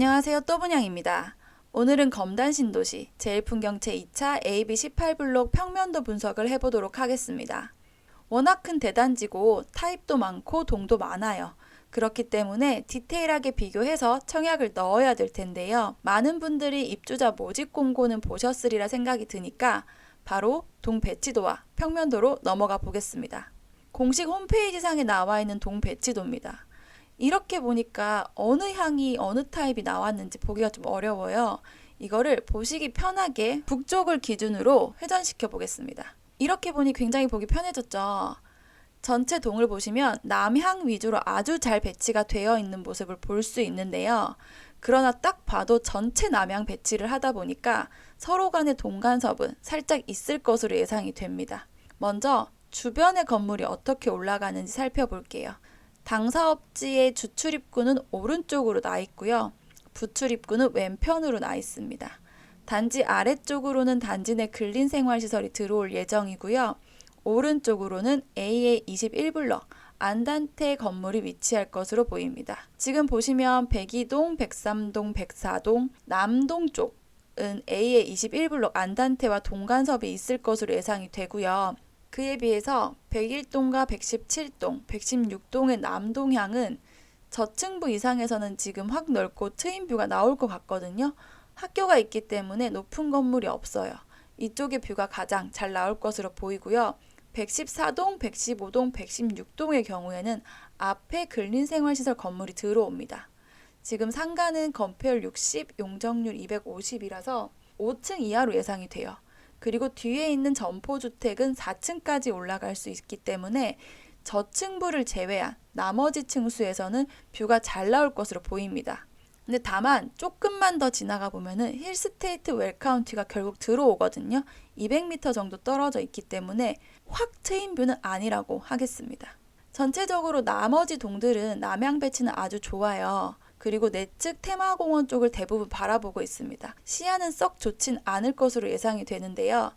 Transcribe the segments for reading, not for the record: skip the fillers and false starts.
안녕하세요. 또분양입니다. 오늘은 검단 신도시 제1풍경채 2차 AB18블록 평면도 분석을 해보도록 하겠습니다. 워낙 큰 대단지고 타입도 많고 동도 많아요. 그렇기 때문에 디테일하게 비교해서 청약을 넣어야 될 텐데요. 많은 분들이 입주자 모집 공고는 보셨으리라 생각이 드니까 바로 동 배치도와 평면도로 넘어가 보겠습니다. 공식 홈페이지상에 나와 있는 동 배치도입니다. 이렇게 보니까 어느 향이 어느 타입이 나왔는지 보기가 좀 어려워요. 이거를 보시기 편하게 북쪽을 기준으로 회전시켜 보겠습니다. 이렇게 보니 굉장히 보기 편해졌죠. 전체 동을 보시면 남향 위주로 아주 잘 배치가 되어 있는 모습을 볼 수 있는데요. 그러나 딱 봐도 전체 남향 배치를 하다 보니까 서로 간의 동간섭은 살짝 있을 것으로 예상이 됩니다. 먼저 주변의 건물이 어떻게 올라가는지 살펴볼게요. 당사업지의 주출입구는 오른쪽으로 나 있고요. 부출입구는 왼편으로 나 있습니다. 단지 아래쪽으로는 단지 내 근린생활시설이 들어올 예정이고요. 오른쪽으로는 A의 21블럭 안단테 건물이 위치할 것으로 보입니다. 지금 보시면 102동, 103동, 104동, 남동 쪽은 A의 21블럭 안단테와 동간섭이 있을 것으로 예상이 되고요. 그에 비해서 101동과 117동, 116동의 남동향은 저층부 이상에서는 지금 확 넓고 트인 뷰가 나올 것 같거든요. 학교가 있기 때문에 높은 건물이 없어요. 이쪽의 뷰가 가장 잘 나올 것으로 보이고요. 114동, 115동, 116동의 경우에는 앞에 근린생활시설 건물이 들어옵니다. 지금 상가는 건폐율 60, 용적률 250이라서 5층 이하로 예상이 돼요. 그리고 뒤에 있는 점포주택은 4층까지 올라갈 수 있기 때문에 저층부를 제외한 나머지 층수에서는 뷰가 잘 나올 것으로 보입니다. 근데 다만 조금만 더 지나가 보면은 힐스테이트 웰카운티가 결국 들어오거든요. 200m 정도 떨어져 있기 때문에 확 트인 뷰는 아니라고 하겠습니다. 전체적으로 나머지 동들은 남향 배치는 아주 좋아요. 그리고 내측 테마공원 쪽을 대부분 바라보고 있습니다. 시야는 썩 좋진 않을 것으로 예상이 되는데요.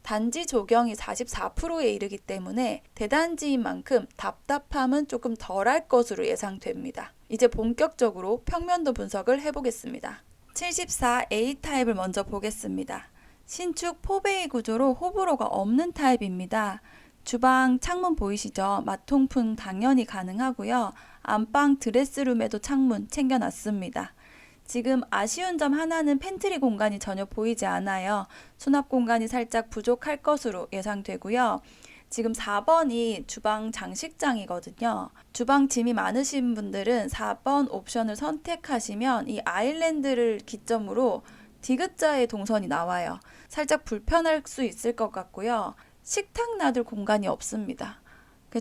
단지 조경이 44%에 이르기 때문에 대단지인 만큼 답답함은 조금 덜할 것으로 예상됩니다. 이제 본격적으로 평면도 분석을 해보겠습니다. 74A 타입을 먼저 보겠습니다. 신축 포베이 구조로 호불호가 없는 타입입니다. 주방 창문 보이시죠? 마통풍 당연히 가능하고요. 안방 드레스룸에도 창문 챙겨놨습니다. 지금 아쉬운 점 하나는 팬트리 공간이 전혀 보이지 않아요. 수납 공간이 살짝 부족할 것으로 예상되고요. 지금 4번이 주방 장식장이거든요. 주방 짐이 많으신 분들은 4번 옵션을 선택하시면 이 아일랜드를 기점으로 디귿자의 동선이 나와요. 살짝 불편할 수 있을 것 같고요. 식탁 놔둘 공간이 없습니다.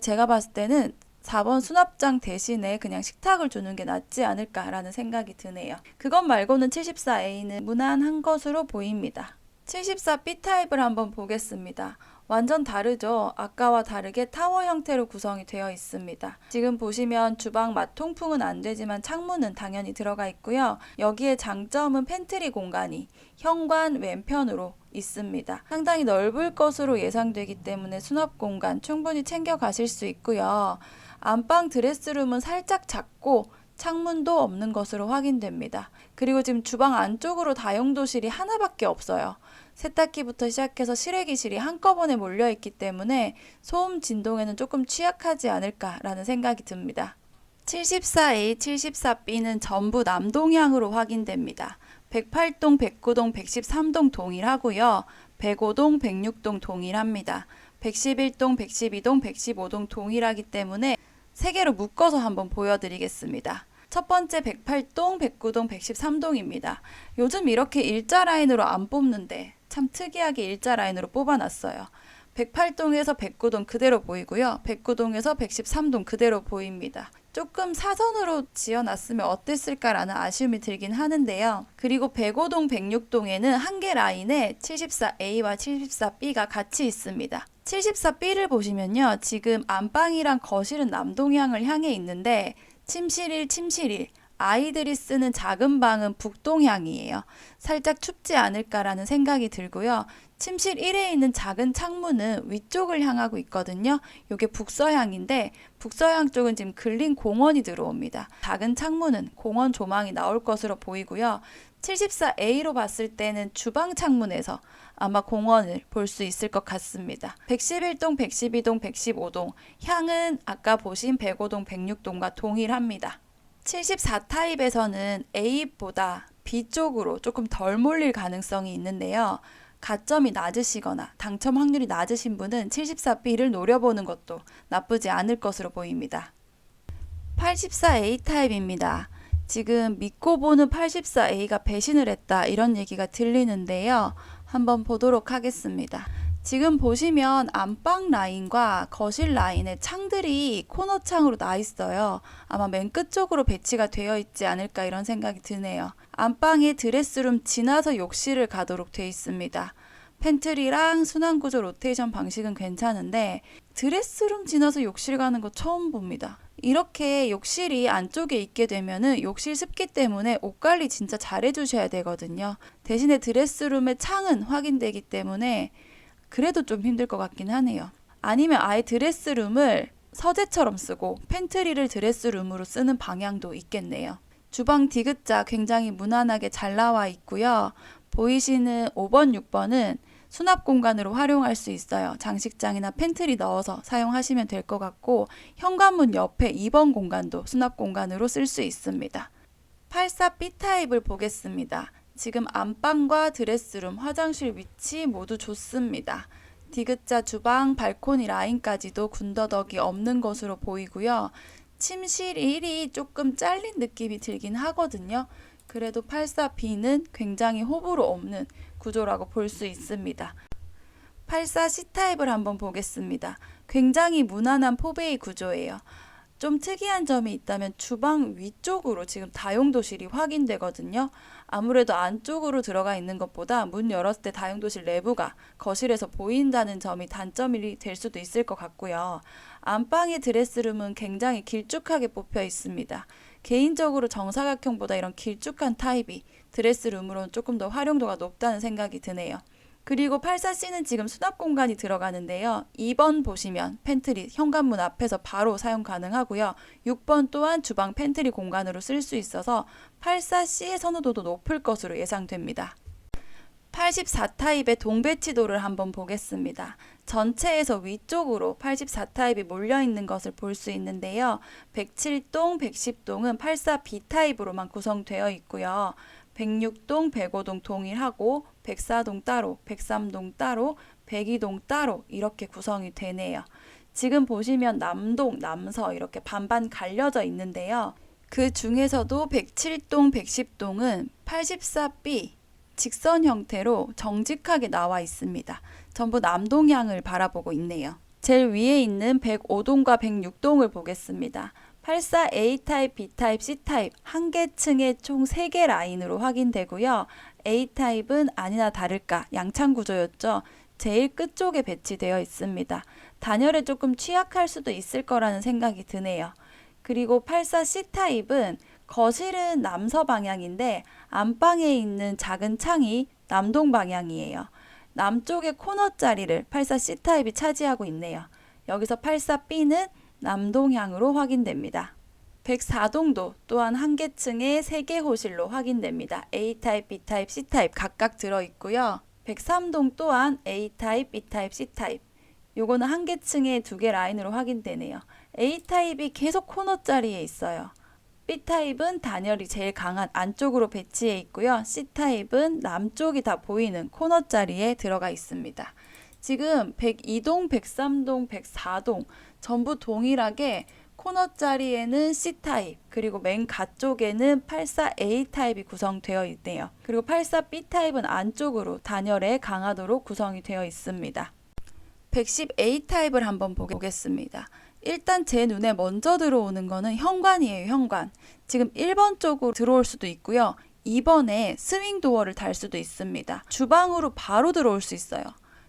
제가 봤을 때는 4번 수납장 대신에 그냥 식탁을 주는 게 낫지 않을까라는 생각이 드네요. 그것 말고는 74A는 무난한 것으로 보입니다. 74B 타입을 한번 보겠습니다. 완전 다르죠? 아까와 다르게 타워 형태로 구성이 되어 있습니다. 지금 보시면 주방 마통풍은 안 되지만 창문은 당연히 들어가 있고요. 여기에 장점은 팬트리 공간이 현관 왼편으로 있습니다. 상당히 넓을 것으로 예상되기 때문에 수납 공간 충분히 챙겨 가실 수 있고요. 안방 드레스룸은 살짝 작고 창문도 없는 것으로 확인됩니다. 그리고 지금 주방 안쪽으로 다용도실이 하나밖에 없어요. 세탁기부터 시작해서 실외기실이 한꺼번에 몰려있기 때문에 소음 진동에는 조금 취약하지 않을까라는 생각이 듭니다. 74A, 74B는 전부 남동향으로 확인됩니다. 108동, 109동, 113동 동일하고요. 105동, 106동 동일합니다. 111동, 112동, 115동 동일하기 때문에 3개로 묶어서 한번 보여드리겠습니다. 첫 번째 108동, 109동, 113동입니다. 요즘 이렇게 일자 라인으로 안 뽑는데 참 특이하게 일자 라인으로 뽑아놨어요. 108동에서 109동 그대로 보이고요. 109동에서 113동 그대로 보입니다. 조금 사선으로 지어놨으면 어땠을까라는 아쉬움이 들긴 하는데요. 그리고 105동, 106동에는 한 개 라인에 74A와 74B가 같이 있습니다. 74B를 보시면요. 지금 안방이랑 거실은 남동향을 향해 있는데 침실 1, 침실 1, 아이들이 쓰는 작은 방은 북동향이에요. 살짝 춥지 않을까라는 생각이 들고요. 침실 1에 있는 작은 창문은 위쪽을 향하고 있거든요. 이게 북서향인데 북서향 쪽은 지금 근린 공원이 들어옵니다. 작은 창문은 공원 조망이 나올 것으로 보이고요. 74A로 봤을 때는 주방 창문에서 아마 공원을 볼 수 있을 것 같습니다. 111동, 112동, 115동 향은 아까 보신 105동, 106동과 동일합니다. 74 타입에서는 A보다 B 쪽으로 조금 덜 몰릴 가능성이 있는데요. 가점이 낮으시거나 당첨 확률이 낮으신 분은 74B를 노려보는 것도 나쁘지 않을 것으로 보입니다. 84A 타입입니다. 지금 믿고 보는 84A가 배신을 했다 이런 얘기가 들리는데요. 한번 보도록 하겠습니다. 지금 보시면 안방 라인과 거실 라인에 창들이 코너 창으로 나 있어요. 아마 맨 끝쪽으로 배치가 되어 있지 않을까 이런 생각이 드네요. 안방에 드레스룸 지나서 욕실을 가도록 되어 있습니다. 팬트리랑 순환구조 로테이션 방식은 괜찮은데 드레스룸 지나서 욕실 가는 거 처음 봅니다. 이렇게 욕실이 안쪽에 있게 되면은 욕실 습기 때문에 옷 관리 진짜 잘 해주셔야 되거든요. 대신에 드레스룸의 창은 확인되기 때문에 그래도 좀 힘들 것 같긴 하네요. 아니면 아예 드레스룸을 서재처럼 쓰고 팬트리를 드레스룸으로 쓰는 방향도 있겠네요. 주방 디귿자 굉장히 무난하게 잘 나와 있고요. 보이시는 5번, 6번은 수납 공간으로 활용할 수 있어요. 장식장이나 팬트리 넣어서 사용하시면 될 것 같고 현관문 옆에 2번 공간도 수납 공간으로 쓸 수 있습니다. 84B 타입을 보겠습니다. 지금 안방과 드레스룸, 화장실 위치 모두 좋습니다. 디귿자 주방, 발코니 라인까지도 군더더기 없는 것으로 보이고요. 침실 1이 조금 잘린 느낌이 들긴 하거든요. 그래도 84B는 굉장히 호불호 없는 구조라고 볼 수 있습니다. 84C 타입을 한번 보겠습니다. 굉장히 무난한 포베이 구조예요. 좀 특이한 점이 있다면 주방 위쪽으로 지금 다용도실이 확인되거든요. 아무래도 안쪽으로 들어가 있는 것보다 문 열었을 때 다용도실 내부가 거실에서 보인다는 점이 단점이 될 수도 있을 것 같고요. 안방의 드레스룸은 굉장히 길쭉하게 뽑혀 있습니다. 개인적으로 정사각형보다 이런 길쭉한 타입이 드레스룸으로는 조금 더 활용도가 높다는 생각이 드네요. 그리고 84C는 지금 수납 공간이 들어가는데요. 2번 보시면 팬트리 현관문 앞에서 바로 사용 가능하고요. 6번 또한 주방 팬트리 공간으로 쓸 수 있어서 84C의 선호도도 높을 것으로 예상됩니다. 84 타입의 동배치도를 한번 보겠습니다. 전체에서 위쪽으로 84 타입이 몰려있는 것을 볼 수 있는데요. 107동, 110동은 84B 타입으로만 구성되어 있고요. 106동, 105동 동일하고 104동 따로, 103동 따로, 102동 따로 이렇게 구성이 되네요. 지금 보시면 남동, 남서 이렇게 반반 갈려져 있는데요. 그 중에서도 107동, 110동은 84B 직선 형태로 정직하게 나와 있습니다. 전부 남동향을 바라보고 있네요. 제일 위에 있는 105동과 106동을 보겠습니다. 84 A타입, B타입, C타입 한 개 층에 총 3개 라인으로 확인되고요. A타입은 아니나 다를까 양창 구조였죠. 제일 끝쪽에 배치되어 있습니다. 단열에 조금 취약할 수도 있을 거라는 생각이 드네요. 그리고 84 C타입은 거실은 남서 방향인데 안방에 있는 작은 창이 남동 방향이에요. 남쪽의 코너 자리를 84 C타입이 차지하고 있네요. 여기서 84B는 남동향으로 확인됩니다. 104동도 또한 한 개 층에 3개 호실로 확인됩니다. A타입, B타입, C타입 각각 들어있고요. 103동 또한 A타입, B타입, C타입 요거는 한 개 층에 2개 라인으로 확인되네요. A타입이 계속 코너 자리에 있어요. B타입은 단열이 제일 강한 안쪽으로 배치해 있고요. C타입은 남쪽이 다 보이는 코너 자리에 들어가 있습니다. 지금 102동, 103동, 104동 전부 동일하게 코너 자리에는 C타입 그리고 맨 가쪽에는 84A 타입이 구성되어 있네요. 그리고 84B 타입은 안쪽으로 단열의 강화도로 구성이 되어 있습니다. 110A 타입을 한번 보겠습니다. 일단 제 눈에 먼저 들어오는 거는 현관이에요. 현관. 지금 1번 쪽으로 들어올 수도 있고요. 2번에 스윙 도어를 달 수도 있습니다. 주방으로 바로 들어올 수 있어요.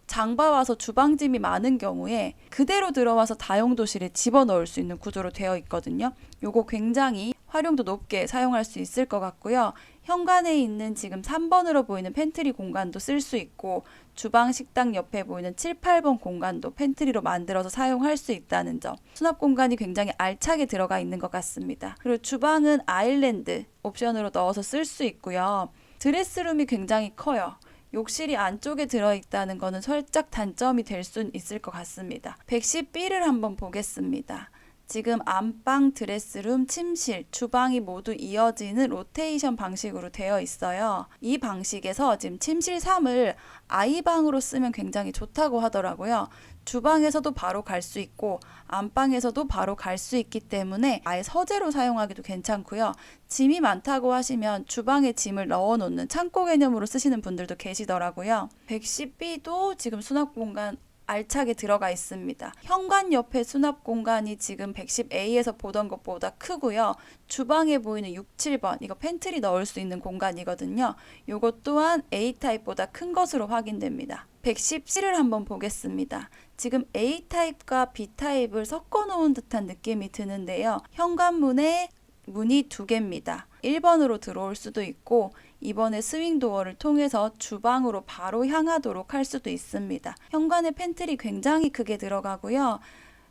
장봐와서 주방짐이 많은 경우에 그대로 들어와서 다용도실에 집어넣을 수 있는 구조로 되어 있거든요. 요거 굉장히 활용도 높게 사용할 수 있을 것 같고요. 현관에 있는 지금 3번으로 보이는 팬트리 공간도 쓸 수 있고 주방 식당 옆에 보이는 7, 8번 공간도 팬트리로 만들어서 사용할 수 있다는 점. 수납 공간이 굉장히 알차게 들어가 있는 것 같습니다. 그리고 주방은 아일랜드 옵션으로 넣어서 쓸 수 있고요. 드레스룸이 굉장히 커요. 욕실이 안쪽에 들어있다는 것은 살짝 단점이 될 수 있을 것 같습니다. 110B를 한번 보겠습니다. 지금 안방, 드레스룸, 침실, 주방이 모두 이어지는 로테이션 방식으로 되어 있어요. 이 방식에서 지금 침실 3을 아이방으로 쓰면 굉장히 좋다고 하더라고요. 주방에서도 바로 갈 수 있고 안방에서도 바로 갈 수 있기 때문에 아예 서재로 사용하기도 괜찮고요. 짐이 많다고 하시면 주방에 짐을 넣어놓는 창고 개념으로 쓰시는 분들도 계시더라고요. 110B도 지금 수납 공간 알차게 들어가 있습니다. 현관 옆에 수납 공간이 지금 110A에서 보던 것보다 크고요. 주방에 보이는 6, 7번 이거 팬트리 넣을 수 있는 공간이거든요. 이것 또한 A타입보다 큰 것으로 확인됩니다. 110C를 한번 보겠습니다. 지금 A타입과 B타입을 섞어 놓은 듯한 느낌이 드는데요. 현관문에 문이 2개입니다. 1번으로 들어올 수도 있고 2번의 스윙도어를 통해서 주방으로 바로 향하도록 할 수도 있습니다. 현관에 팬트리 굉장히 크게 들어가고요.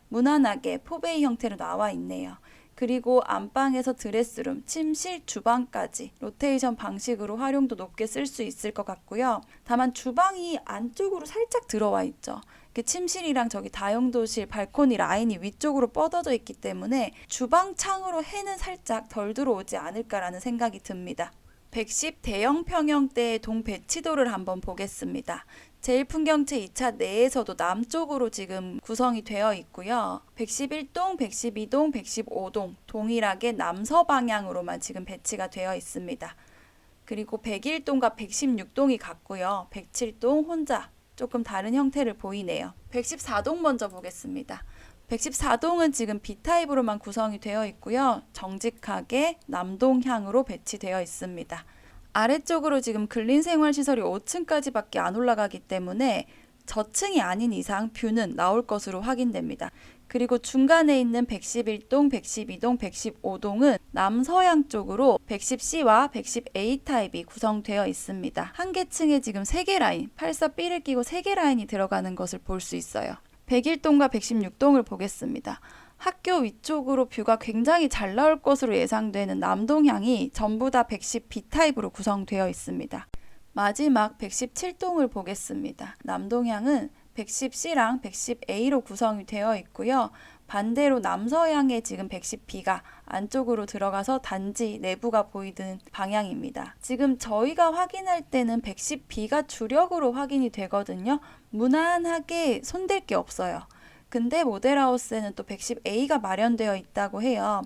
무난하게 포베이 형태로 나와 있네요. 그리고 안방에서 드레스룸, 침실, 주방까지 로테이션 방식으로 활용도 높게 쓸 수 있을 것 같고요. 다만 주방이 안쪽으로 살짝 들어와 있죠. 침실이랑 저기 다용도실 발코니 라인이 위쪽으로 뻗어져 있기 때문에 주방 창으로 해는 살짝 덜 들어오지 않을까라는 생각이 듭니다. 110 대형 평형대의 동 배치도를 한번 보겠습니다. 제1풍경채 2차 내에서도 남쪽으로 지금 구성이 되어 있고요. 111동, 112동, 115동 동일하게 남서 방향으로만 지금 배치가 되어 있습니다. 그리고 101동과 116동이 같고요. 107동 혼자 조금 다른 형태를 보이네요. 114동 먼저 보겠습니다. 114동은 지금 B타입으로만 구성이 되어 있고요. 정직하게 남동향으로 배치되어 있습니다. 아래쪽으로 지금 근린생활시설이 5층까지밖에 안 올라가기 때문에 저층이 아닌 이상 뷰는 나올 것으로 확인됩니다. 그리고 중간에 있는 111동, 112동, 115동은 남서양 쪽으로 110C와 110A 타입이 구성되어 있습니다. 한 개층에 지금 3개 라인, 84B를 끼고 3개 라인이 들어가는 것을 볼 수 있어요. 101동과 116동을 보겠습니다. 학교 위쪽으로 뷰가 굉장히 잘 나올 것으로 예상되는 남동향이 전부 다 110B 타입으로 구성되어 있습니다. 마지막 117동을 보겠습니다. 남동향은 110C랑 110A로 구성이 되어 있고요. 반대로 남서향에 지금 110B가 안쪽으로 들어가서 단지 내부가 보이는 방향입니다. 지금 저희가 확인할 때는 110B가 주력으로 확인이 되거든요. 무난하게 손댈 게 없어요. 근데 모델하우스에는 또 110A가 마련되어 있다고 해요.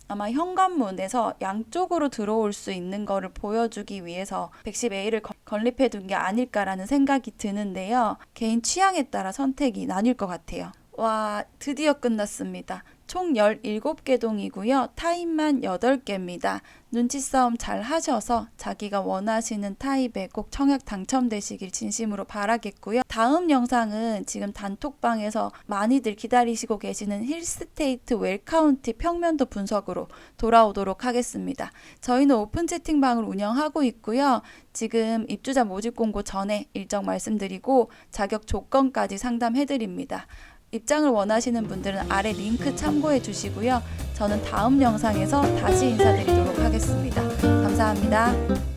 아마 현관문에서 양쪽으로 들어올 수 있는 거를 보여주기 위해서 110A를 건립해 둔 게 아닐까라는 생각이 드는데요. 개인 취향에 따라 선택이 나뉠 것 같아요. 와, 드디어 끝났습니다. 총 17개 동이고요. 타입만 8개입니다. 눈치 싸움 잘 하셔서 자기가 원하시는 타입에 꼭 청약 당첨되시길 진심으로 바라겠고요. 다음 영상은 지금 단톡방에서 많이들 기다리시고 계시는 힐스테이트 웰카운티 평면도 분석으로 돌아오도록 하겠습니다. 저희는 오픈 채팅방을 운영하고 있고요. 지금 입주자 모집 공고 전에 일정 말씀드리고 자격 조건까지 상담해드립니다. 입장을 원하시는 분들은 아래 링크 참고해 주시고요. 저는 다음 영상에서 다시 인사드리도록 하겠습니다. 감사합니다.